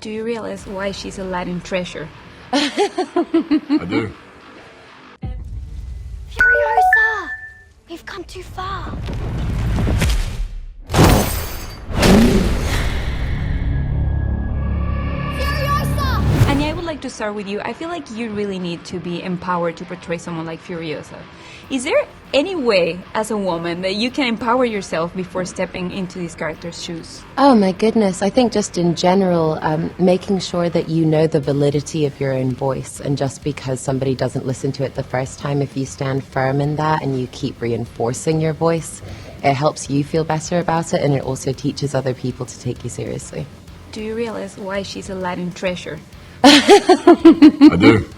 Do you realize why she's a Latin treasure? I do. Furiosa! We've come too far. Furiosa! Anya, I would like to start with you. I feel like you really need to be empowered to portray someone like Furiosa. Is there any way, as a woman, that you can empower yourself before stepping into this character's shoes? Oh my goodness, I think just in general, making sure that you know the validity of your own voice, and just because somebody doesn't listen to it the first time, if you stand firm in that and you keep reinforcing your voice, it helps you feel better about it, and it also teaches other people to take you seriously. Do you realize why she's a Latin treasure? I do.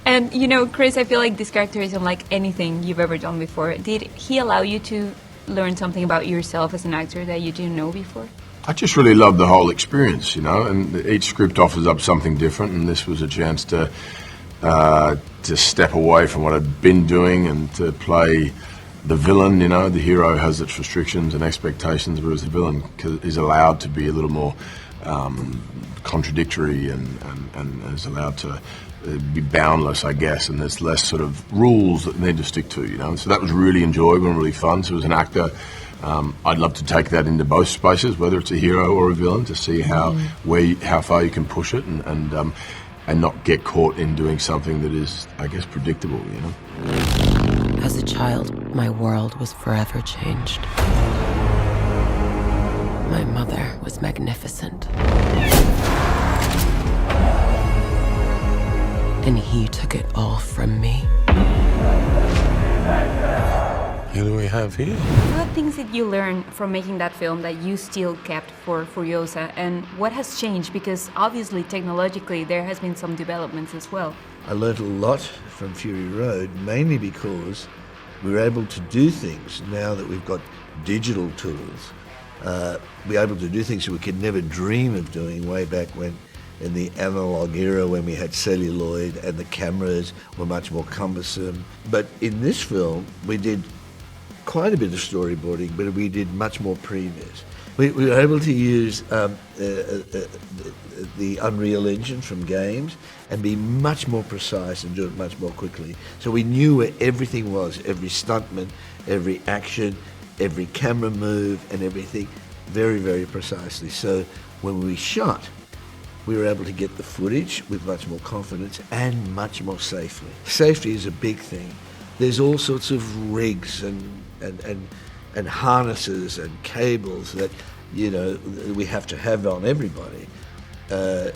And, you know, Chris, I feel like this character is unlike anything you've ever done before. Did he allow you to learn something about yourself as an actor that you didn't know before? I just really loved the whole experience, you know, and each script offers up something different, and this was a chance to step away from what I'd been doing and to play the villain. You know, the hero has its restrictions and expectations, whereas the villain is allowed to be a little more contradictory and is allowed to be boundless, I guess, and there's less sort of rules that they need to stick to, you know. And so that was really enjoyable and really fun. So as an actor, I'd love to take that into both spaces, whether it's a hero or a villain, to see how far you can push it and not get caught in doing something that is, I guess, predictable, you know. As a child, my world was forever changed. My mother was magnificent. And he took it all from me. Who do we have here? What things did you learn from making that film that you still kept for Furiosa, and what has changed? Because obviously, technologically, there has been some developments as well. I learnt a lot from Fury Road, mainly because we're able to do things now that we've got digital tools. We're able to do things that we could never dream of doing way back when, in the analog era, when we had celluloid and the cameras were much more cumbersome. But in this film, we did quite a bit of storyboarding, but we did much more previs. We were able to use the Unreal Engine from games and be much more precise and do it much more quickly. So we knew where everything was, every stuntman, every action, every camera move and everything very, very precisely. So when we shot, we were able to get the footage with much more confidence and much more safely. Safety is a big thing. There's all sorts of rigs and harnesses and cables that, you know, we have to have on everybody.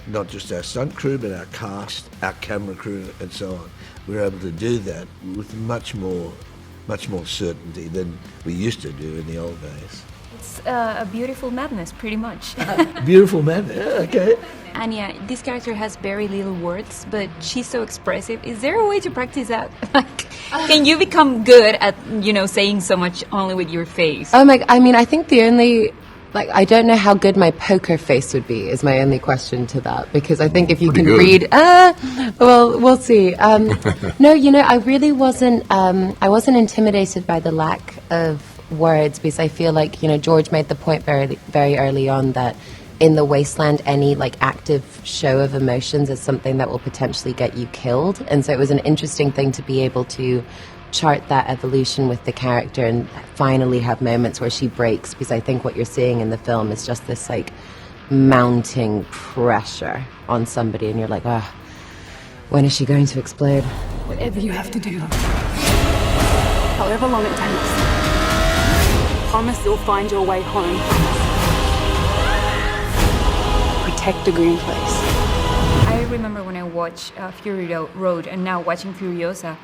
Not just our stunt crew, but our cast, our camera crew, and so on. We were able to do that with much more certainty than we used to do in the old days. It's a beautiful madness, pretty much. Beautiful madness, okay. Anya, this character has very little words, but she's so expressive. Is there a way to practice that? Like, can you become good at, you know, saying so much only with your face? Oh my, I mean, I think the only, like, I don't know how good my poker face would be is my only question to that, because I think if you can read, well, we'll see. No, you know, I really wasn't intimidated by the lack of words, because I feel like, you know, George made the point very early on that in the wasteland, any like active show of emotions is something that will potentially get you killed. And so it was an interesting thing to be able to chart that evolution with the character and finally have moments where she breaks, because I think what you're seeing in the film is just this like mounting pressure on somebody, and you're like, ah, when is she going to explode? Whatever you have to do, however long it takes, promise you'll find your way home. Protect the green place. I remember when I watched Fury Road and now watching Furiosa,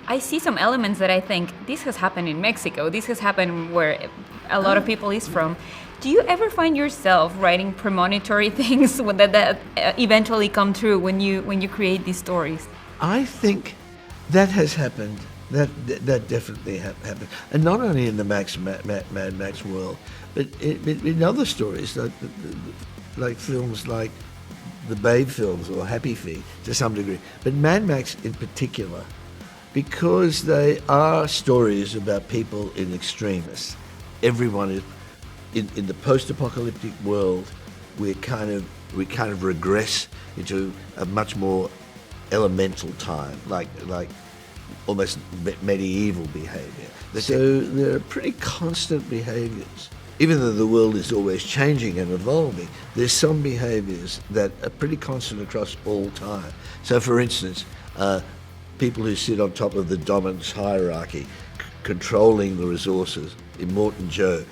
I see some elements that I think, this has happened in Mexico, this has happened where a lot of people is from. Do you ever find yourself writing premonitory things that eventually come true when you create these stories? I think that has happened. That definitely happened, and not only in the Mad Max world, but in other stories, like films like the Babe films or Happy Feet to some degree, but Mad Max in particular, because they are stories about people in extremis. Everyone is in the post-apocalyptic world. We're kind of we kind of regress into a much more elemental time, like almost medieval behaviour. So there are pretty constant behaviours. Even though the world is always changing and evolving, there's some behaviours that are pretty constant across all time. So for instance, people who sit on top of the dominance hierarchy, controlling the resources. Immortan Joe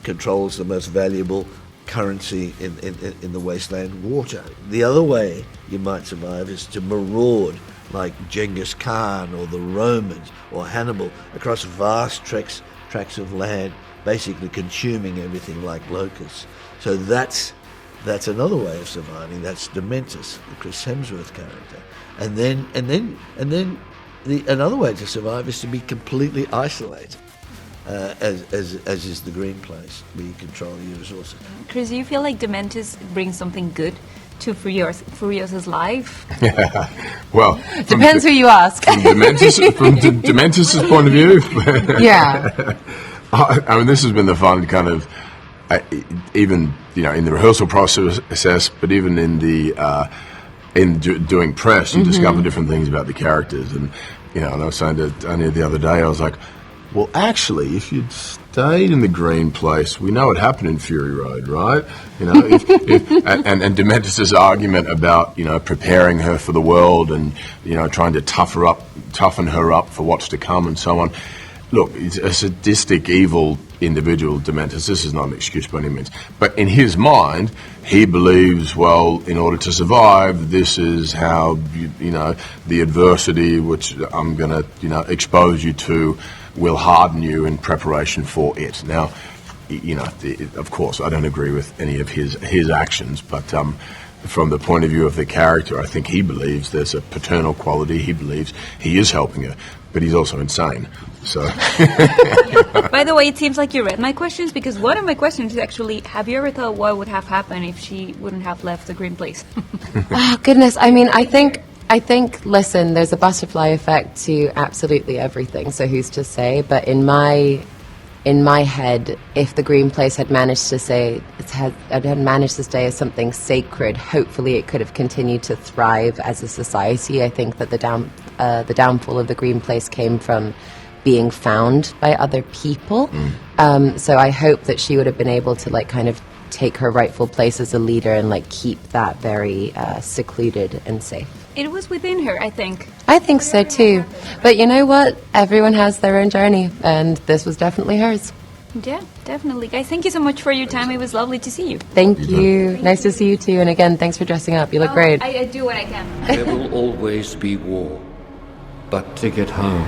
controls the most valuable currency in the wasteland, water. The other way you might survive is to maraud like Genghis Khan or the Romans or Hannibal across vast tracts of land, basically consuming everything like locusts. So that's another way of surviving. That's Dementus, the Chris Hemsworth character. And then another way to survive is to be completely isolated, as is the green place, where you control your resources. Chris, do you feel like Dementus brings something good to Furiosa's life? Well, Depends who you ask. From Dementus's point of view. Yeah. I mean, this has been the fun kind of, even in the rehearsal process, but even in the doing press, you discover different things about the characters. And and I was saying to Anya the other day, I was like, well, actually, if you'd stayed in the green place, we know what happened in Fury Road, right? And Dementus's argument about preparing her for the world and trying to toughen her up for what's to come and so on. Look, he's a sadistic, evil individual, Dementus. This is not an excuse by any means. But in his mind, he believes, well, in order to survive, this is how, the adversity which I'm going to, expose you to will harden you in preparation for it. Now, of course, I don't agree with any of his actions, but from the point of view of the character, I think he believes there's a paternal quality. He believes he is helping her, but he's also insane. So. By the way, it seems like you read my questions, because one of my questions is actually, have you ever thought what would have happened if she wouldn't have left the green place? Oh, goodness. I mean, I think, listen, there's a butterfly effect to absolutely everything, so who's to say? But in my head, if the green place had managed to stay as something sacred, hopefully it could have continued to thrive as a society. I think that the downfall of the green place came from being found by other people. So I hope that she would have been able to kind of take her rightful place as a leader and keep that very secluded and safe. It was within her, I think. I think so too. But you know what? Everyone has their own journey, and this was definitely hers. Yeah, definitely. Guys, thank you so much for your time. It was lovely to see you. Thank you. Nice to see you too. And again, thanks for dressing up. You look great. I do what I can. There will always be war, but to get home,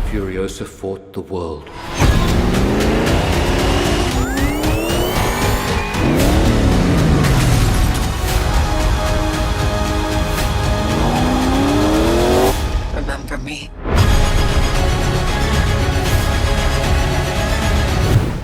Furiosa fought the world.